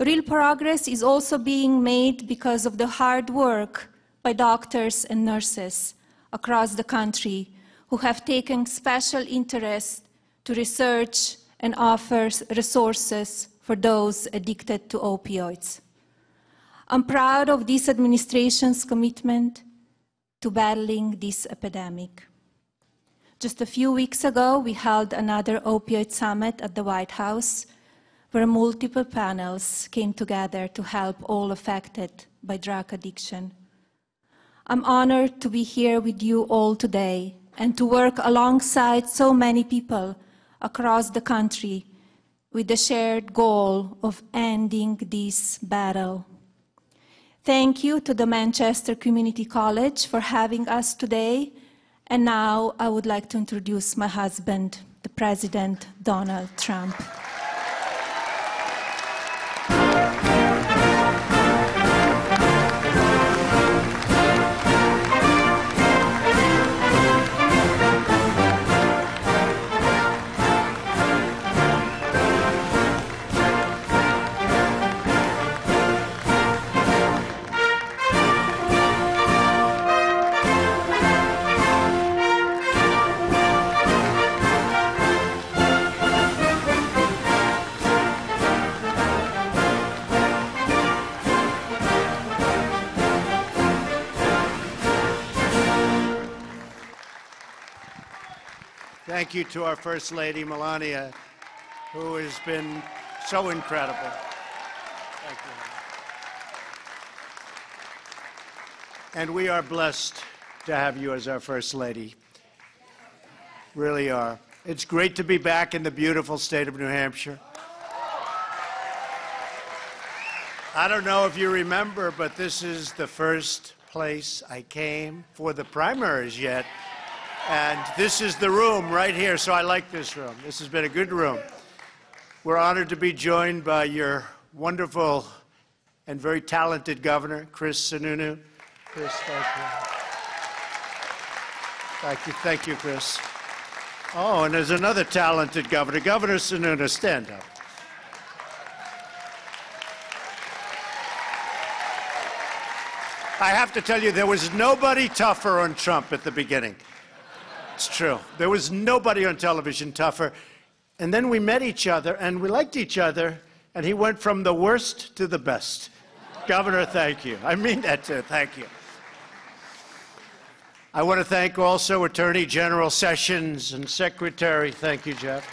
Real progress is also being made because of the hard work by doctors and nurses across the country who have taken special interest to research and offer resources for those addicted to opioids. I'm proud of this administration's commitment to battling this epidemic. Just a few weeks ago, we held another opioid summit at the White House, where multiple panels came together to help all affected by drug addiction. I'm honored to be here with you all today and to work alongside so many people across the country with the shared goal of ending this battle. Thank you to the Manchester Community College for having us today. And now I would like to introduce my husband, the President Donald Trump. Thank you to our First Lady, Melania, who has been so incredible. Thank you. And we are blessed to have you as our First Lady. Really are. It's great to be back in the beautiful state of New Hampshire. I don't know if you remember, but this is the first place I came for the primaries yet. And this is the room right here, so I like this room. This has been a good room. We're honored to be joined by your wonderful and very talented governor, Chris Sununu. Chris, thank you. Thank you, thank you, Chris. Oh, and there's another talented governor, Governor Sununu. Stand up. I have to tell you, there was nobody tougher on Trump at the beginning. It's true. There was nobody on television tougher. And then we met each other, and we liked each other, and he went from the worst to the best. Governor, thank you. I mean that too. Thank you. I want to thank also Attorney General Sessions and Secretary, thank you, Jeff,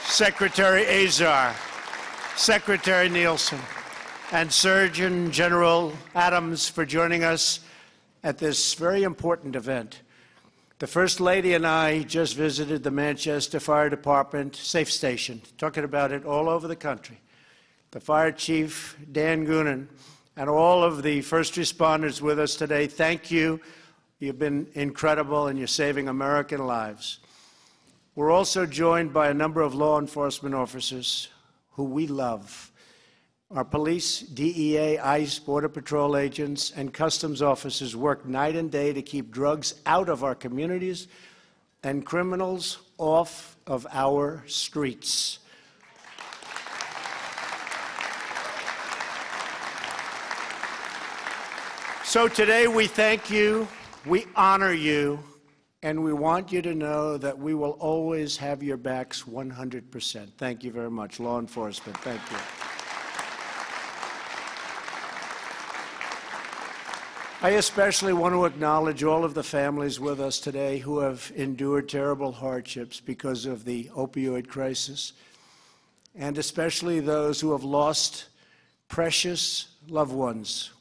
Secretary Azar, Secretary Nielsen, and Surgeon General Adams for joining us at this very important event. The First Lady and I just visited the Manchester Fire Department Safe Station, talking about it all over the country. The Fire Chief, Dan Goonan, and all of the first responders with us today, thank you. You've been incredible, and you're saving American lives. We're also joined by a number of law enforcement officers who we love. Our police, DEA, ICE, Border Patrol agents, and customs officers work night and day to keep drugs out of our communities and criminals off of our streets. So today we thank you, we honor you, and we want you to know that we will always have your backs 100%. Thank you very much, law enforcement. Thank you. I especially want to acknowledge all of the families with us today who have endured terrible hardships because of the opioid crisis, and especially those who have lost precious loved ones.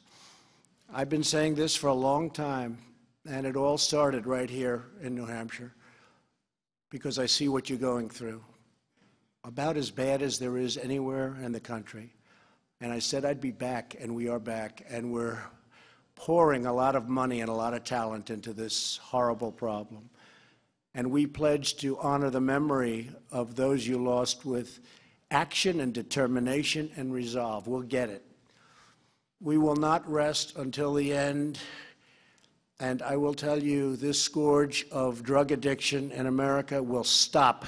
I've been saying this for a long time, and it all started right here in New Hampshire, because I see what you're going through, about as bad as there is anywhere in the country. And I said I'd be back, and we are back, and we're pouring a lot of money and a lot of talent into this horrible problem. And we pledge to honor the memory of those you lost with action and determination and resolve. We'll get it. We will not rest until the end. And I will tell you, this scourge of drug addiction in America will stop.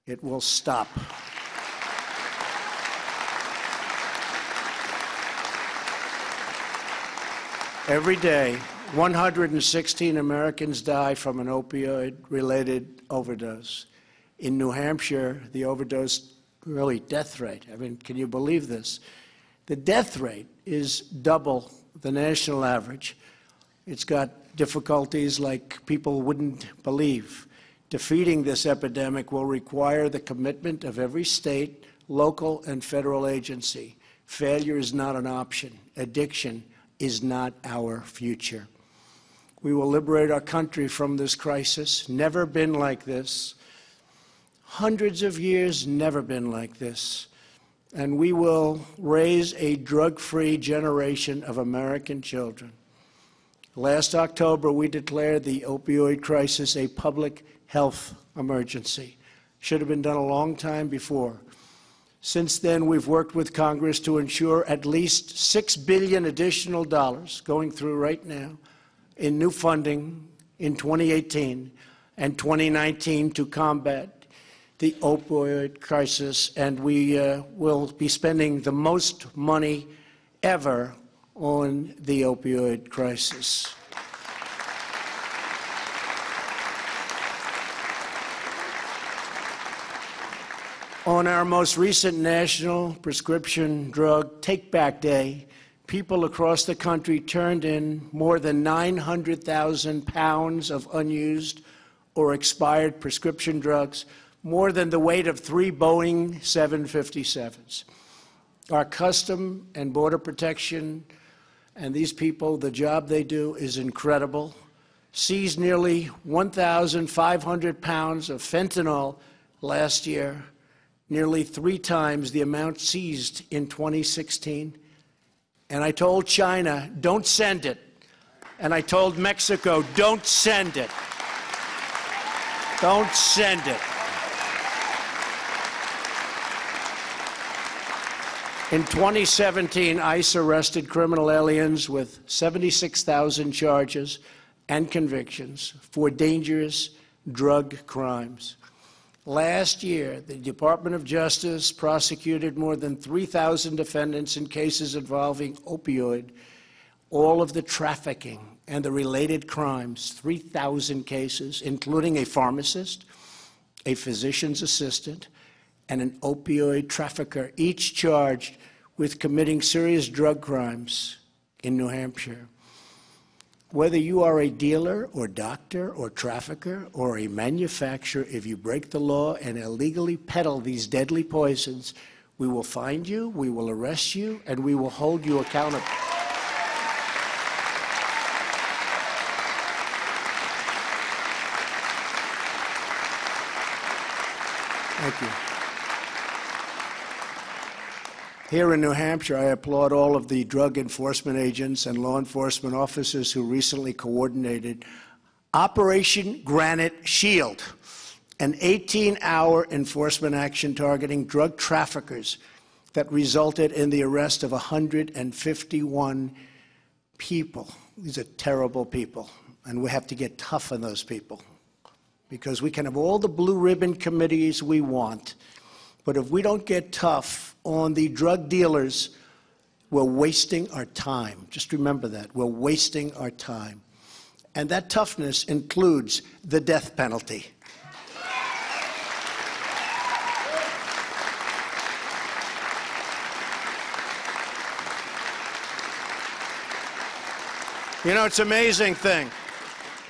It will stop. Every day, 116 Americans die from an opioid-related overdose. In New Hampshire, the overdose, really death rate, I mean, can you believe this? The death rate is double the national average. It's got difficulties like people wouldn't believe. Defeating this epidemic will require the commitment of every state, local, and federal agency. Failure is not an option. Addiction is not our future. We will liberate our country from this crisis. Never been like this. Hundreds of years, never been like this. And we will raise a drug-free generation of American children. Last October, we declared the opioid crisis a public health emergency. Should have been done a long time before. Since then, we've worked with Congress to ensure at least $6 billion additional dollars going through right now in new funding in 2018 and 2019 to combat the opioid crisis, and we will be spending the most money ever on the opioid crisis. On our most recent National Prescription Drug Take-Back Day, people across the country turned in more than 900,000 pounds of unused or expired prescription drugs, more than the weight of 3 Boeing 757s. Our Custom and Border Protection and these people, the job they do is incredible. Seized nearly 1,500 pounds of fentanyl last year, nearly 3 times the amount seized in 2016. And I told China, don't send it. And I told Mexico, don't send it. Don't send it. In 2017, ICE arrested criminal aliens with 76,000 charges and convictions for dangerous drug crimes. Last year, the Department of Justice prosecuted more than 3,000 defendants in cases involving opioid, all of the trafficking and the related crimes, 3,000 cases, including a pharmacist, a physician's assistant, and an opioid trafficker, each charged with committing serious drug crimes in New Hampshire. Whether you are a dealer or doctor or trafficker or a manufacturer, if you break the law and illegally peddle these deadly poisons, we will find you, we will arrest you, and we will hold you accountable. Thank you. Here in New Hampshire, I applaud all of the drug enforcement agents and law enforcement officers who recently coordinated Operation Granite Shield, an 18-hour enforcement action targeting drug traffickers that resulted in the arrest of 151 people. These are terrible people, and we have to get tough on those people, because we can have all the blue ribbon committees we want, but if we don't get tough on the drug dealers, we're wasting our time. Just remember that. We're wasting our time. And that toughness includes the death penalty. You know, it's an amazing thing.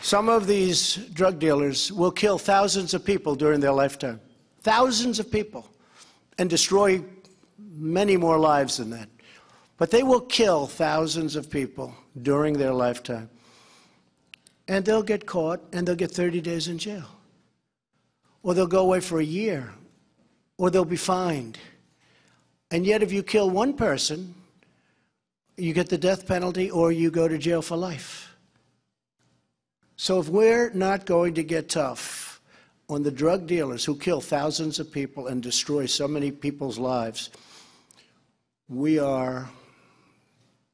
Some of these drug dealers will kill thousands of people during their lifetime. Thousands of people. And destroy many more lives than that. But they will kill thousands of people during their lifetime. And they'll get caught, and they'll get 30 days in jail. Or they'll go away for a year. Or they'll be fined. And yet, if you kill one person, you get the death penalty, or you go to jail for life. So if we're not going to get tough on the drug dealers who kill thousands of people and destroy so many people's lives, we are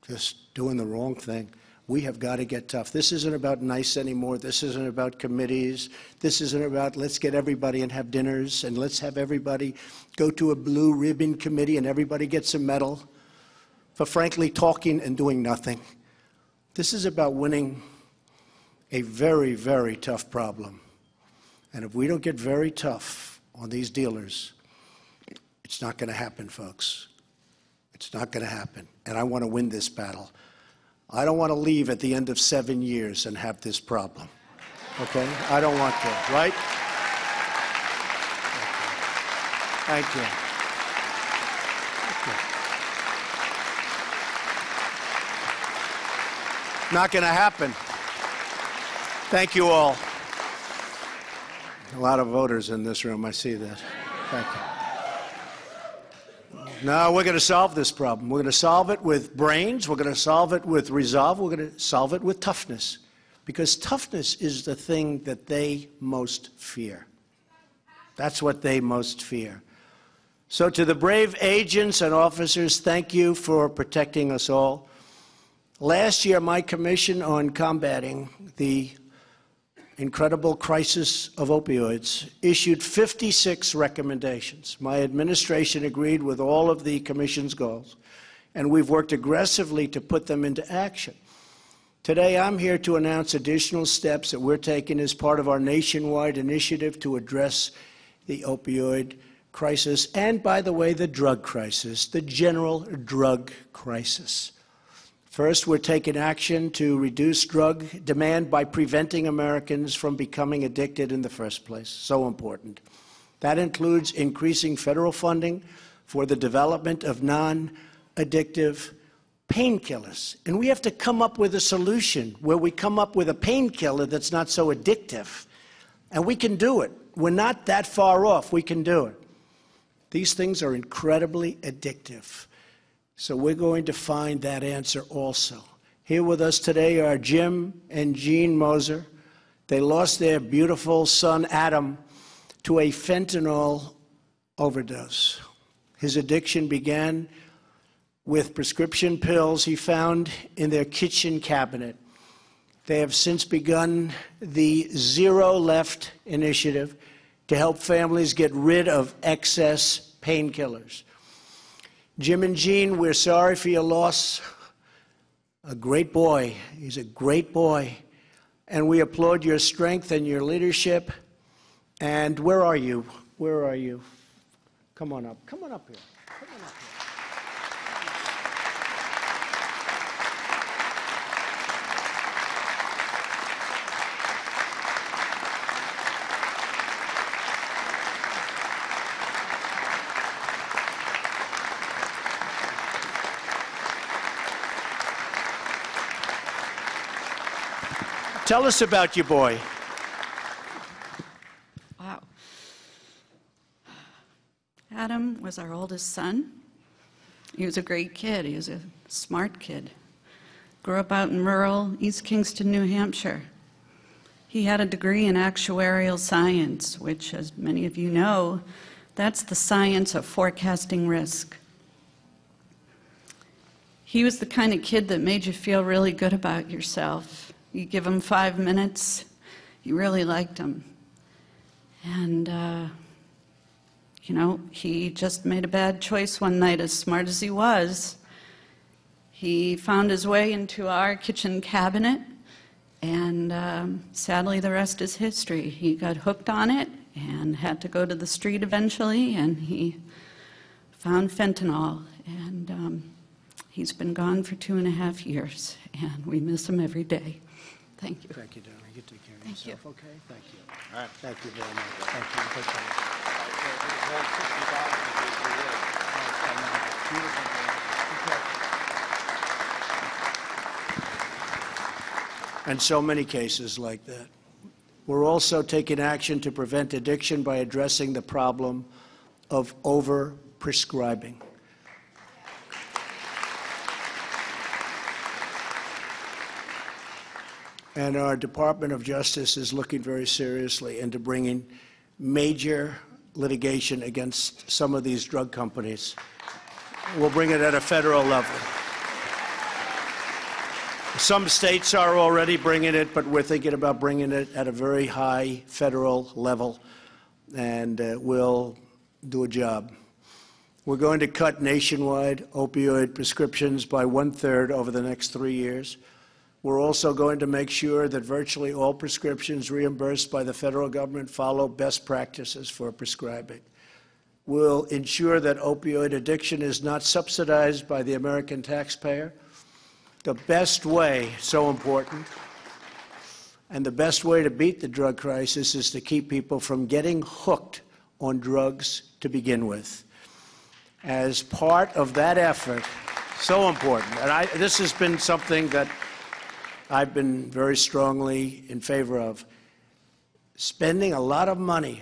just doing the wrong thing. We have got to get tough. This isn't about nice anymore. This isn't about committees. This isn't about let's get everybody and have dinners and let's have everybody go to a blue ribbon committee and everybody gets a medal for frankly talking and doing nothing. This is about winning a very, very tough problem. And if we don't get very tough on these dealers, it's not going to happen, folks. It's not going to happen. And I want to win this battle. I don't want to leave at the end of 7 years and have this problem. Okay? I don't want to, right? Thank you. Not going to happen. Thank you all. A lot of voters in this room, I see that. Thank you. No, we're going to solve this problem. We're going to solve it with brains. We're going to solve it with resolve. We're going to solve it with toughness. Because toughness is the thing that they most fear. That's what they most fear. So to the brave agents and officers, thank you for protecting us all. Last year, my commission on combating the incredible crisis of opioids issued 56 recommendations. My administration agreed with all of the commission's goals, and we've worked aggressively to put them into action. Today, I'm here to announce additional steps that we're taking as part of our nationwide initiative to address the opioid crisis and, by the way, the drug crisis, the general drug crisis. First, we're taking action to reduce drug demand by preventing Americans from becoming addicted in the first place. So important. That includes increasing federal funding for the development of non-addictive painkillers. And we have to come up with a solution where we come up with a painkiller that's not so addictive. And we can do it. We're not that far off. We can do it. These things are incredibly addictive. So we're going to find that answer also. Here with us today are Jim and Jean Moser. They lost their beautiful son, Adam, to a fentanyl overdose. His addiction began with prescription pills he found in their kitchen cabinet. They have since begun the Zero Left initiative to help families get rid of excess painkillers. Jim and Jean, we're sorry for your loss. A great boy. He's a great boy. And we applaud your strength and your leadership. And where are you? Where are you? Come on up. Come on up here. Come on up here. Tell us about your boy. Wow. Adam was our oldest son. He was a great kid. He was a smart kid. Grew up out in rural East Kingston, New Hampshire. He had a degree in actuarial science, which, as many of you know, that's the science of forecasting risk. He was the kind of kid that made you feel really good about yourself. You give him 5 minutes, you really liked him. And, you know, he just made a bad choice one night, as smart as he was. He found his way into our kitchen cabinet, and sadly, the rest is history. He got hooked on it and had to go to the street eventually, and he found fentanyl. And he's been gone for 2.5 years, and we miss him every day. Thank you. Thank you, darling. You take care of Thank yourself, you. okay? Thank you. All right. Thank you very much. Thank you. And so many cases like that. We're also taking action to prevent addiction by addressing the problem of over-prescribing. And our Department of Justice is looking very seriously into bringing major litigation against some of these drug companies. We'll bring it at a federal level. Some states are already bringing it, but we're thinking about bringing it at a very high federal level, and we'll do a job. We're going to cut nationwide opioid prescriptions by 1/3 over the next 3 years. We're also going to make sure that virtually all prescriptions reimbursed by the federal government follow best practices for prescribing. We'll ensure that opioid addiction is not subsidized by the American taxpayer. The best way, so important, and the best way to beat the drug crisis is to keep people from getting hooked on drugs to begin with. As part of that effort, so important, and this has been something that I've been very strongly in favor of, spending a lot of money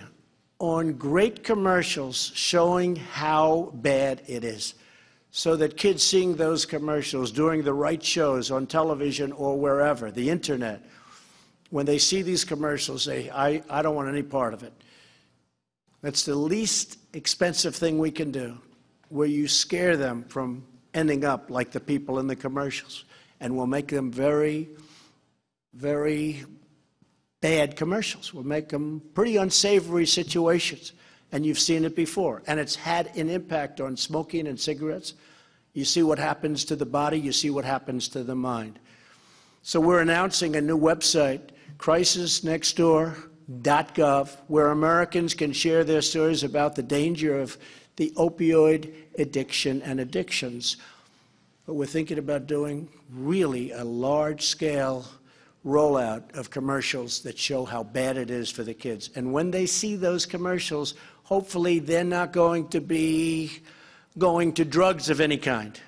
on great commercials showing how bad it is, so that kids seeing those commercials during the right shows on television or wherever, the internet, when they see these commercials, say, I don't want any part of it. That's the least expensive thing we can do, where you scare them from ending up like the people in the commercials. And we'll make them very, very bad commercials. We'll make them pretty unsavory situations. And you've seen it before. And it's had an impact on smoking and cigarettes. You see what happens to the body. You see what happens to the mind. So we're announcing a new website, crisisnextdoor.gov, where Americans can share their stories about the danger of the opioid addiction and addictions. But we're thinking about doing really a large-scale rollout of commercials that show how bad it is for the kids. And when they see those commercials, hopefully they're not going to be going to drugs of any kind,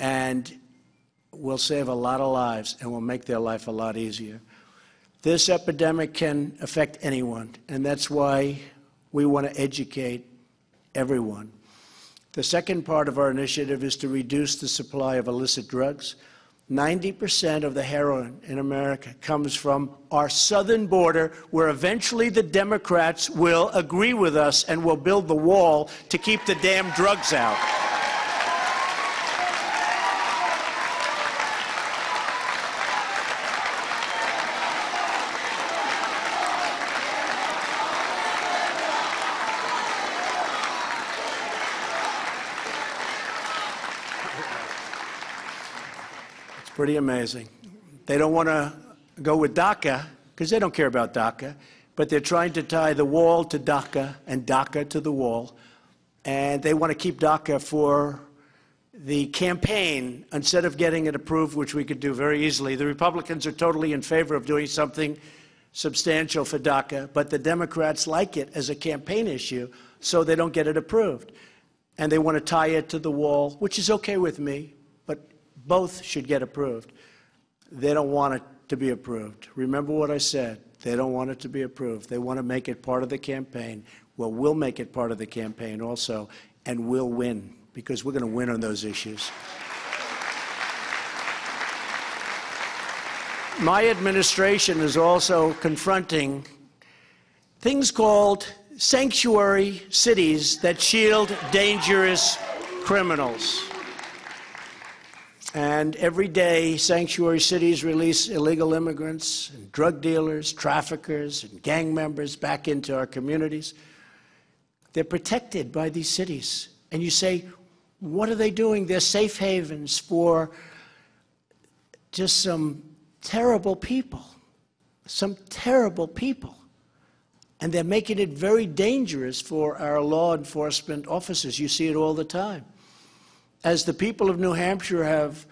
And we'll save a lot of lives, and we'll make their life a lot easier. This epidemic can affect anyone, and that's why we want to educate everyone. The second part of our initiative is to reduce the supply of illicit drugs. 90% of the heroin in America comes from our southern border, where eventually the Democrats will agree with us and will build the wall to keep the damn drugs out. Pretty amazing. They don't want to go with DACA because they don't care about DACA, but they're trying to tie the wall to DACA and DACA to the wall, and they want to keep DACA for the campaign instead of getting it approved, which we could do very easily. The Republicans are totally in favor of doing something substantial for DACA, but the Democrats like it as a campaign issue, so they don't get it approved. And they want to tie it to the wall, which is okay with me. Both should get approved. They don't want it to be approved. Remember what I said. They don't want it to be approved. They want to make it part of the campaign. Well, we'll make it part of the campaign also, and we'll win, because we're going to win on those issues. My administration is also confronting things called sanctuary cities that shield dangerous criminals. And every day, sanctuary cities release illegal immigrants and drug dealers, traffickers, and gang members back into our communities. They're protected by these cities. And you say, what are they doing? They're safe havens for just some terrible people. And they're making it very dangerous for our law enforcement officers. You see it all the time. As the people of New Hampshire have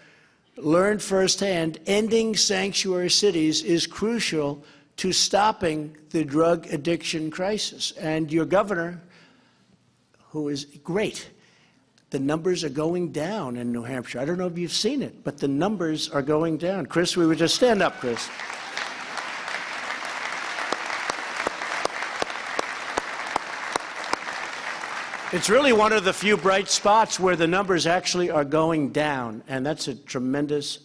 learned firsthand, ending sanctuary cities is crucial to stopping the drug addiction crisis. And your governor, who is great, the numbers are going down in New Hampshire. I don't know if you've seen it, but the numbers are going down. Chris, we would just stand up, Chris. It's really one of the few bright spots where the numbers actually are going down, and that's a tremendous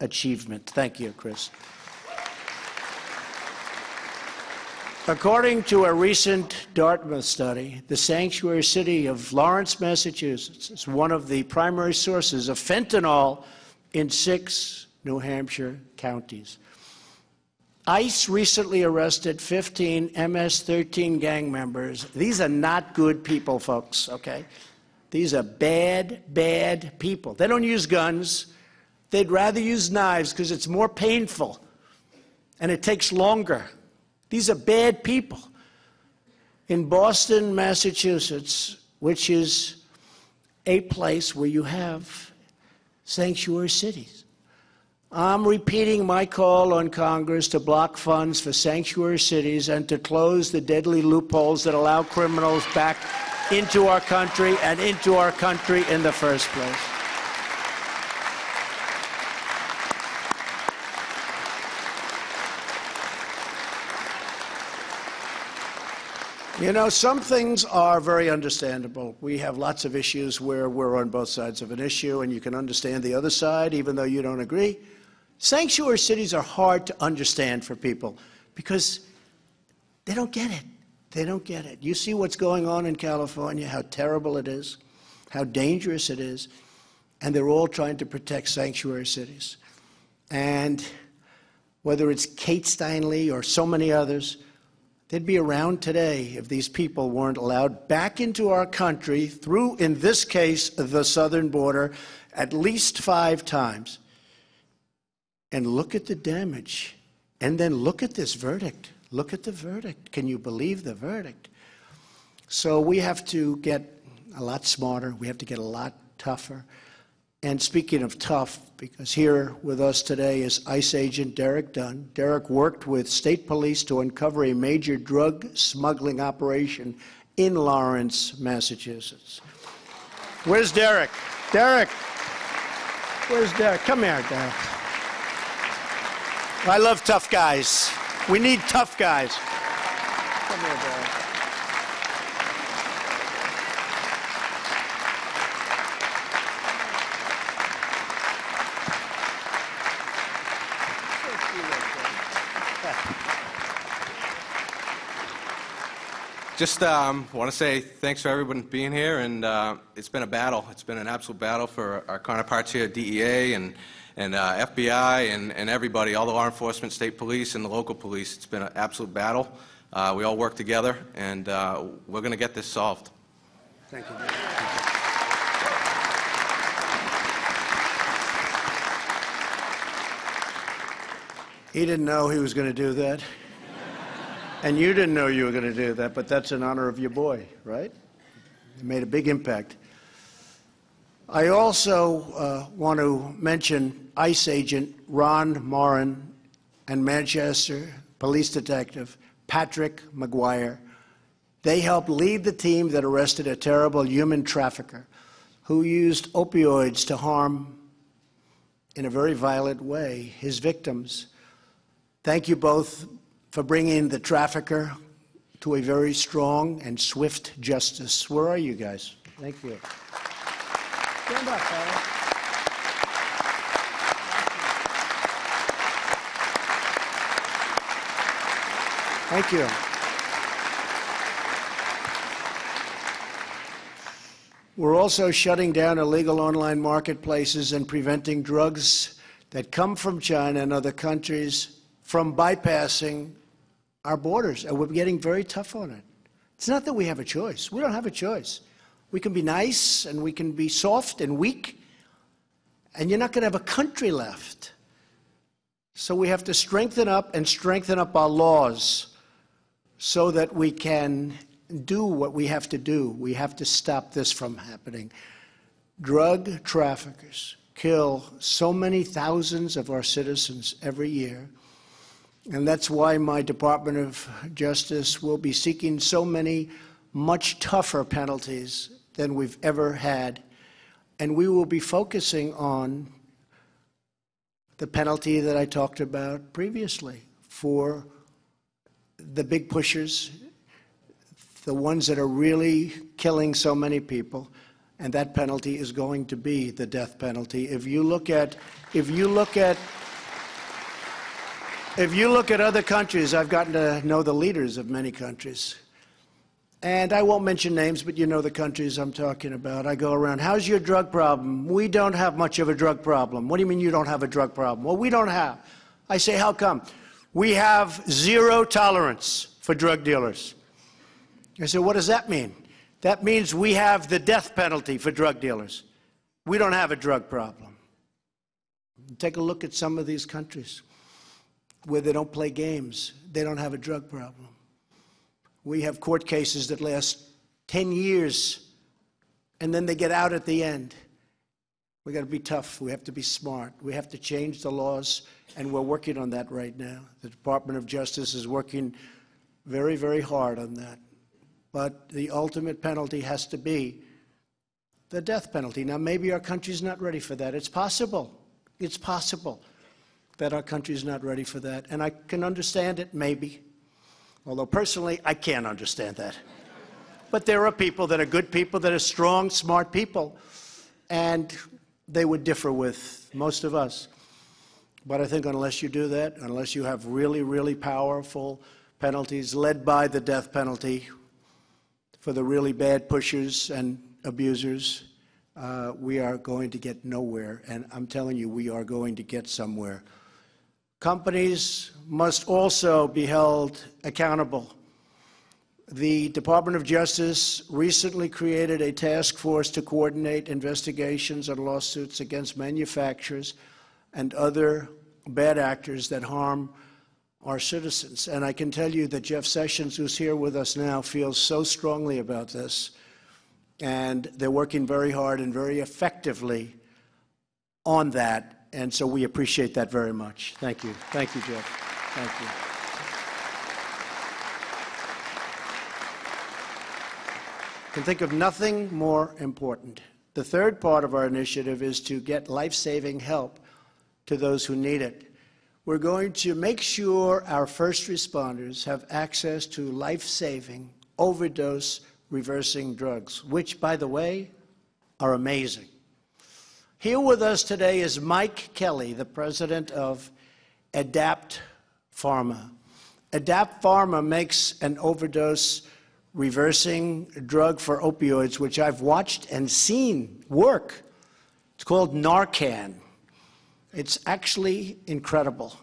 achievement. Thank you, Chris. According to a recent Dartmouth study, the sanctuary city of Lawrence, Massachusetts, is one of the primary sources of fentanyl in 6 New Hampshire counties. ICE recently arrested 15 MS-13 gang members. These are not good people, folks, okay? These are bad, bad people. They don't use guns. They'd rather use knives because it's more painful and it takes longer. These are bad people. In Boston, Massachusetts, which is a place where you have sanctuary cities, I'm repeating my call on Congress to block funds for sanctuary cities and to close the deadly loopholes that allow criminals back into our country and into our country in the first place. You know, some things are very understandable. We have lots of issues where we're on both sides of an issue, and you can understand the other side even though you don't agree. Sanctuary cities are hard to understand for people because they don't get it. They don't get it. You see what's going on in California, how terrible it is, how dangerous it is, and they're all trying to protect sanctuary cities. And whether it's Kate Steinle or so many others, they'd be around today if these people weren't allowed back into our country through, in this case, the southern border, at least 5 times. And look at the damage. And then look at this verdict. Look at the verdict. Can you believe the verdict? So we have to get a lot smarter. We have to get a lot tougher. And speaking of tough, because here with us today is ICE agent Derek Dunn. Derek worked with state police to uncover a major drug smuggling operation in Lawrence, Massachusetts. Where's Derek? Derek! Where's Derek? Come here, Derek. I love tough guys. We need tough guys. Come here, Derek. Just want to say thanks for everyone being here, and it's been a battle. It's been an absolute battle for our counterparts here at DEA and FBI and everybody, all the law enforcement, state police, and the local police. It's been an absolute battle. We all work together, and we're going to get this solved. Thank you. He didn't know he was going to do that. And you didn't know you were going to do that, but that's in honor of your boy, right? It made a big impact. I also want to mention ICE agent Ron Moran and Manchester police detective Patrick McGuire. They helped lead the team that arrested a terrible human trafficker who used opioids to harm, in a very violent way, his victims. Thank you both for bringing the trafficker to a very strong and swift justice. Where are you guys? Thank you. Stand up, fellas. Thank you. We're also shutting down illegal online marketplaces and preventing drugs that come from China and other countries from bypassing our borders, and we're getting very tough on it. It's not that we have a choice. We don't have a choice. We can be nice, and we can be soft and weak, and you're not going to have a country left. So we have to strengthen up our laws so that we can do what we have to do. We have to stop this from happening. Drug traffickers kill so many thousands of our citizens every year. And that's why my Department of Justice will be seeking so many much tougher penalties than we've ever had. And we will be focusing on the penalty that I talked about previously for the big pushers, the ones that are really killing so many people. And that penalty is going to be the death penalty. If you look at other countries, I've gotten to know the leaders of many countries. And I won't mention names, but you know the countries I'm talking about. I go around, how's your drug problem? We don't have much of a drug problem. What do you mean you don't have a drug problem? Well, we don't have. I say, how come? We have zero tolerance for drug dealers. I say, what does that mean? That means we have the death penalty for drug dealers. We don't have a drug problem. Take a look at some of these countries where they don't play games. They don't have a drug problem. We have court cases that last 10 years, and then they get out at the end. We got to be tough. We have to be smart. We have to change the laws, and we're working on that right now. The Department of Justice is working very, very hard on that. But the ultimate penalty has to be the death penalty. Now, maybe our country's not ready for that. It's possible. It's possible that our country's not ready for that. And I can understand it, maybe. Although, personally, I can't understand that. But there are people that are good people, that are strong, smart people, and they would differ with most of us. But I think unless you do that, unless you have really, really powerful penalties led by the death penalty for the really bad pushers and abusers, we are going to get nowhere. And I'm telling you, we are going to get somewhere. Companies must also be held accountable. The Department of Justice recently created a task force to coordinate investigations and lawsuits against manufacturers and other bad actors that harm our citizens. And I can tell you that Jeff Sessions, who's here with us now, feels so strongly about this. And they're working very hard and very effectively on that. And so we appreciate that very much. Thank you. Thank you, Jeff. Thank you. I can think of nothing more important. The third part of our initiative is to get life-saving help to those who need it. We're going to make sure our first responders have access to life-saving, overdose-reversing drugs, which, by the way, are amazing. Here with us today is Mike Kelly, the president of Adapt Pharma. Adapt Pharma makes an overdose-reversing drug for opioids, which I've watched and seen work. It's called Narcan. It's actually incredible.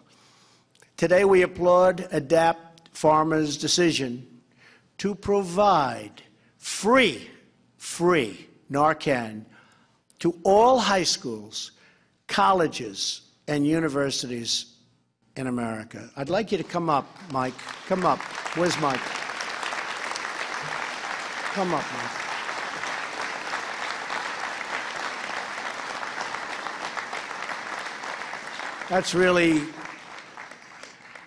Today we applaud Adapt Pharma's decision to provide free Narcan to all high schools, colleges, and universities in America. I'd like you to come up, Mike. Come up. Where's Mike? Come up, Mike. That's really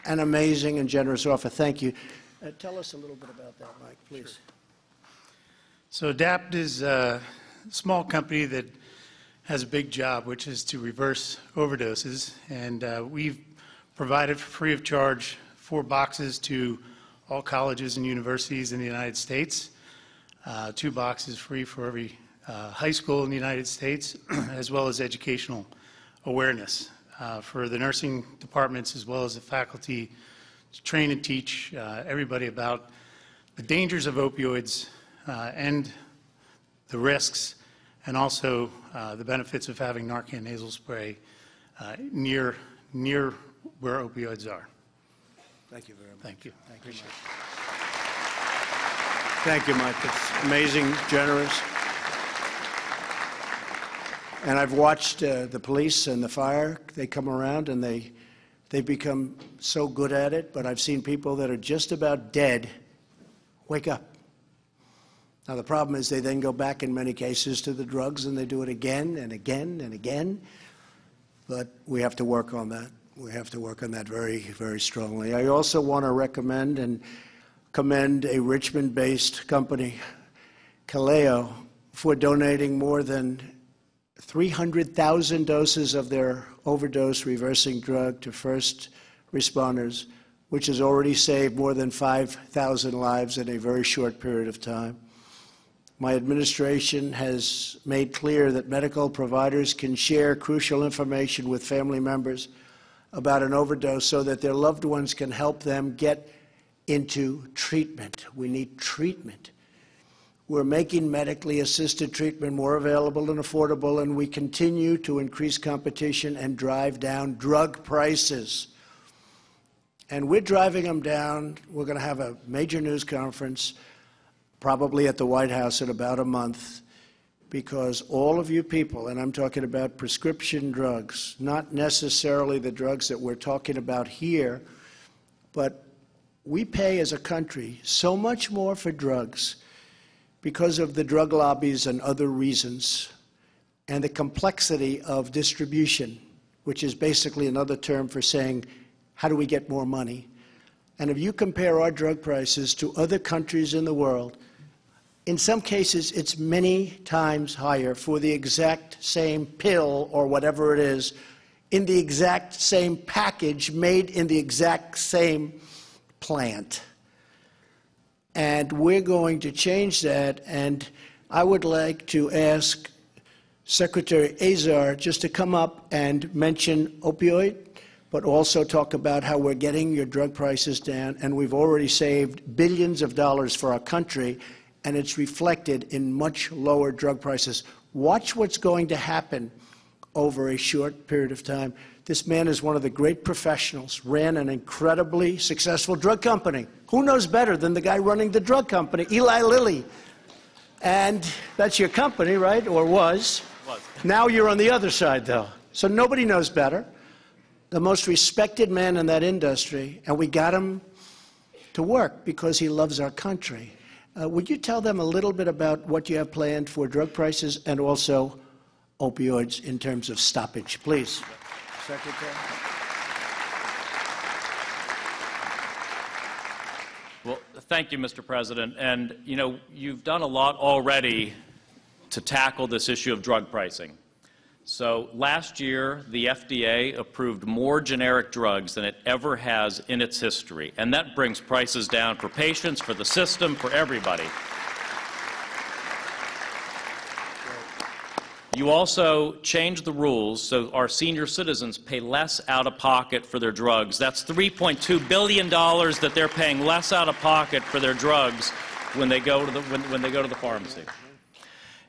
an amazing and generous offer. Thank you. Tell us a little bit about that, Mike, please. Sure. So Adapt is a small company that has a big job, which is to reverse overdoses. And we've provided free of charge 4 boxes to all colleges and universities in the United States. 2 boxes free for every high school in the United States, as well as educational awareness for the nursing departments as well as the faculty to train and teach everybody about the dangers of opioids and the risks, and also the benefits of having Narcan nasal spray near where opioids are. Thank you very much. Thank you. Thank you, Mike. Thank you, Mike. It's amazing, generous. And I've watched the police and the fire. They come around and they become so good at it, but I've seen people that are just about dead wake up. Now, the problem is they then go back in many cases to the drugs, and they do it again and again and again. But we have to work on that. We have to work on that very, very strongly. I also want to recommend and commend a Richmond-based company, Kaleo, for donating more than 300,000 doses of their overdose-reversing drug to first responders, which has already saved more than 5,000 lives in a very short period of time. My administration has made clear that medical providers can share crucial information with family members about an overdose so that their loved ones can help them get into treatment. We need treatment. We're making medically assisted treatment more available and affordable, and we continue to increase competition and drive down drug prices. And we're driving them down. We're going to have a major news conference, probably at the White House in about a month, because all of you people, and I'm talking about prescription drugs, not necessarily the drugs that we're talking about here, but we pay as a country so much more for drugs because of the drug lobbies and other reasons, and the complexity of distribution, which is basically another term for saying, how do we get more money? And if you compare our drug prices to other countries in the world, in some cases, it's many times higher for the exact same pill or whatever it is, in the exact same package, made in the exact same plant. And we're going to change that, and I would like to ask Secretary Azar just to come up and mention opioid, but also talk about how we're getting your drug prices down, and we've already saved billions of dollars for our country, and it's reflected in much lower drug prices. Watch what's going to happen over a short period of time. This man is one of the great professionals, ran an incredibly successful drug company. Who knows better than the guy running the drug company, Eli Lilly? And that's your company, right, or was? Now you're on the other side, though. So nobody knows better. The most respected man in that industry, and we got him to work because he loves our country. Would you tell them a little bit about what you have planned for drug prices and also opioids in terms of stoppage, please? Secretary. Well, thank you, Mr. President. And, you know, you've done a lot already to tackle this issue of drug pricing. So last year, the FDA approved more generic drugs than it ever has in its history, and that brings prices down for patients, for the system, for everybody. You also changed the rules so our senior citizens pay less out of pocket for their drugs. That's $3.2 billion that they're paying less out of pocket for their drugs when they go to the pharmacy.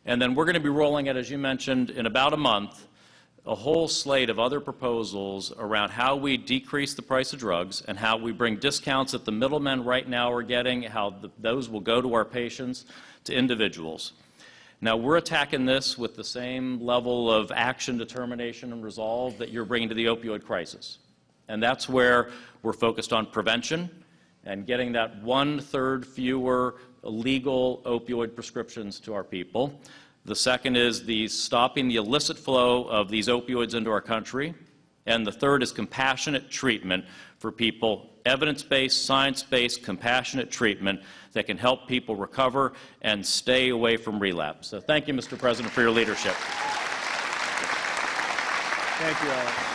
And then we're going to be rolling out, as you mentioned, in about a month, a whole slate of other proposals around how we decrease the price of drugs and how we bring discounts that the middlemen right now are getting, how those will go to our patients, to individuals. Now, we're attacking this with the same level of action, determination, and resolve that you're bringing to the opioid crisis. And that's where we're focused on prevention and getting that 1/3 fewer illegal opioid prescriptions to our people. The second is stopping the illicit flow of these opioids into our country. And the third is compassionate treatment for people, evidence-based, science-based, compassionate treatment that can help people recover and stay away from relapse. So thank you, Mr. President, for your leadership. Thank you, Alex.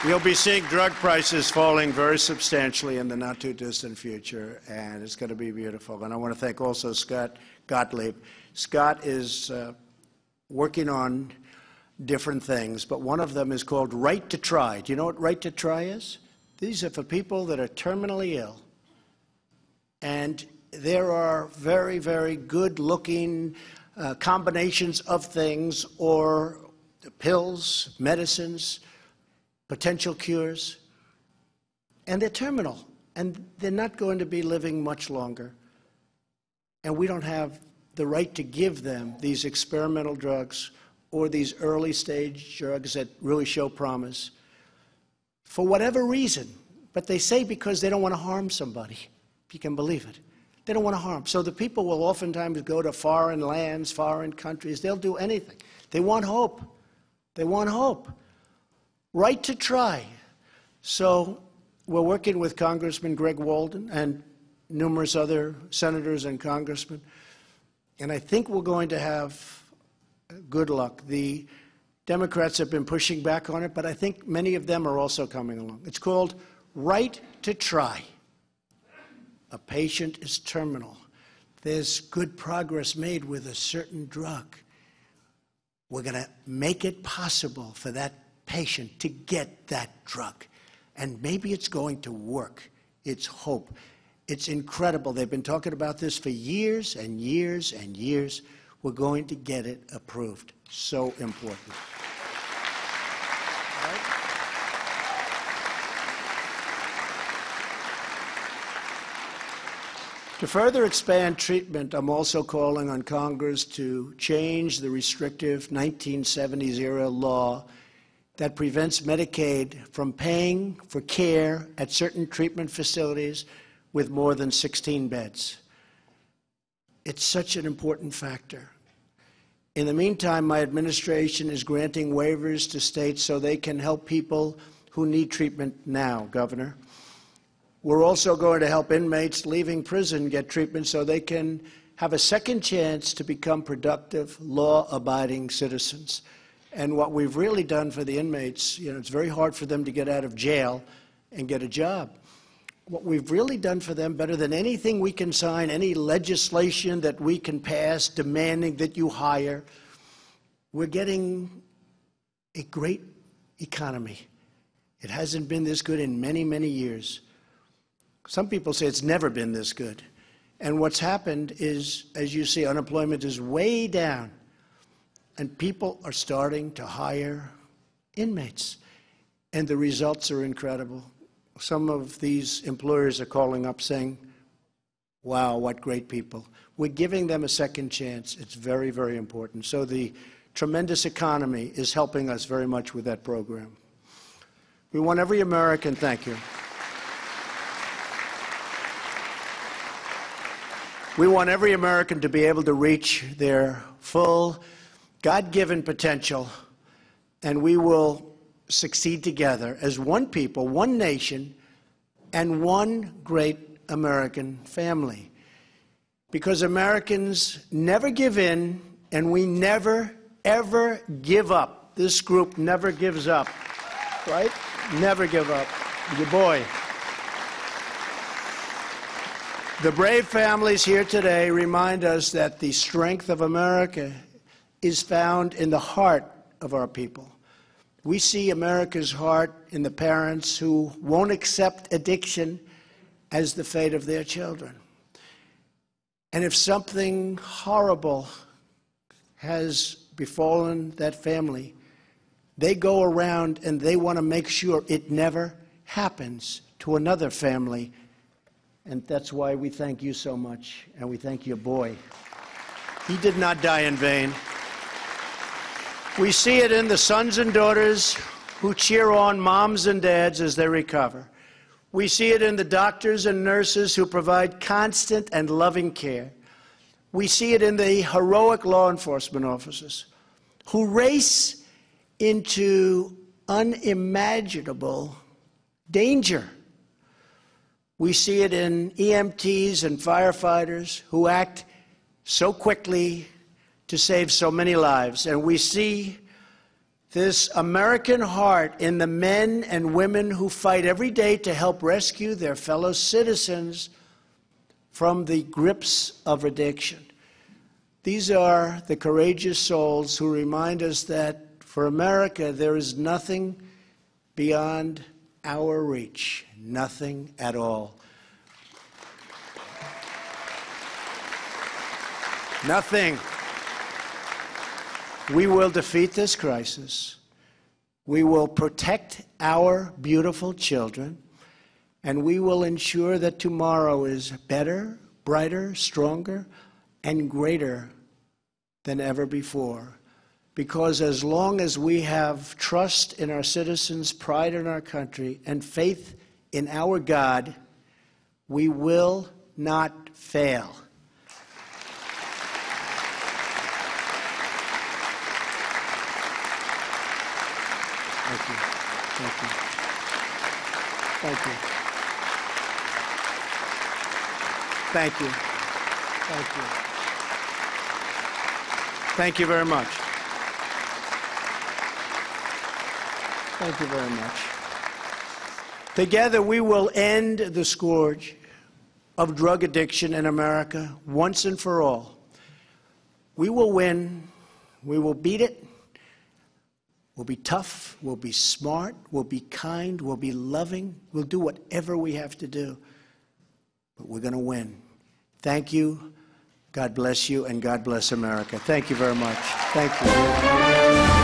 You'll be seeing drug prices falling very substantially in the not-too-distant future, and it's going to be beautiful. And I want to thank also Scott Gottlieb. Scott is working on different things, but one of them is called Right to Try. Do you know what Right to Try is? These are for people that are terminally ill. And there are very, very good-looking combinations of things, or pills, medicines, potential cures, and they're terminal, and they're not going to be living much longer. And we don't have the right to give them these experimental drugs or these early-stage drugs that really show promise for whatever reason. But they say because they don't want to harm somebody, if you can believe it. They don't want to harm. So the people will oftentimes go to foreign lands, foreign countries. They'll do anything. They want hope. They want hope. Right to try. So we're working with Congressman Greg Walden and numerous other senators and congressmen, and I think we're going to have good luck. The Democrats have been pushing back on it, but I think many of them are also coming along. It's called Right to Try. A patient is terminal. There's good progress made with a certain drug. We're going to make it possible for that patient to get that drug. And maybe it's going to work. It's hope. It's incredible. They've been talking about this for years and years and years. We're going to get it approved. So important. To further expand treatment, I'm also calling on Congress to change the restrictive 1970s-era law that prevents Medicaid from paying for care at certain treatment facilities with more than 16 beds. It's such an important factor. In the meantime, my administration is granting waivers to states so they can help people who need treatment now, Governor. We're also going to help inmates leaving prison get treatment so they can have a second chance to become productive, law-abiding citizens. And what we've really done for the inmates, it's very hard for them to get out of jail and get a job. What we've really done for them, better than anything we can sign, any legislation that we can pass demanding that you hire, we're getting a great economy. It hasn't been this good in many, many years. Some people say it's never been this good. And what's happened is, as you see, unemployment is way down, and people are starting to hire inmates. And the results are incredible. Some of these employers are calling up saying, wow, what great people. We're giving them a second chance. It's very, very important. So the tremendous economy is helping us very much with that program. We want every American, thank you. We want every American to be able to reach their full God-given potential, and we will succeed together as one people, one nation, and one great American family. Because Americans never give in, and we never, ever give up. This group never gives up, right? Never give up. Your boy. The brave families here today remind us that the strength of America is found in the heart of our people. We see America's heart in the parents who won't accept addiction as the fate of their children. And if something horrible has befallen that family, they go around and they want to make sure it never happens to another family. And that's why we thank you so much, and we thank your boy. He did not die in vain. We see it in the sons and daughters who cheer on moms and dads as they recover. We see it in the doctors and nurses who provide constant and loving care. We see it in the heroic law enforcement officers who race into unimaginable danger. We see it in EMTs and firefighters who act so quickly to save so many lives. And we see this American heart in the men and women who fight every day to help rescue their fellow citizens from the grips of addiction. These are the courageous souls who remind us that for America there is nothing beyond our reach. Nothing at all. Nothing. We will defeat this crisis. We will protect our beautiful children, and we will ensure that tomorrow is better, brighter, stronger, and greater than ever before. Because as long as we have trust in our citizens, pride in our country, and faith in our God, we will not fail. Thank you. Thank you. Thank you. Thank you. Thank you. Thank you very much. Thank you very much. Together we will end the scourge of drug addiction in America once and for all. We will win. We will beat it. We'll be tough. We'll be smart. We'll be kind. We'll be loving. We'll do whatever we have to do. But we're going to win. Thank you. God bless you, and God bless America. Thank you very much. Thank you.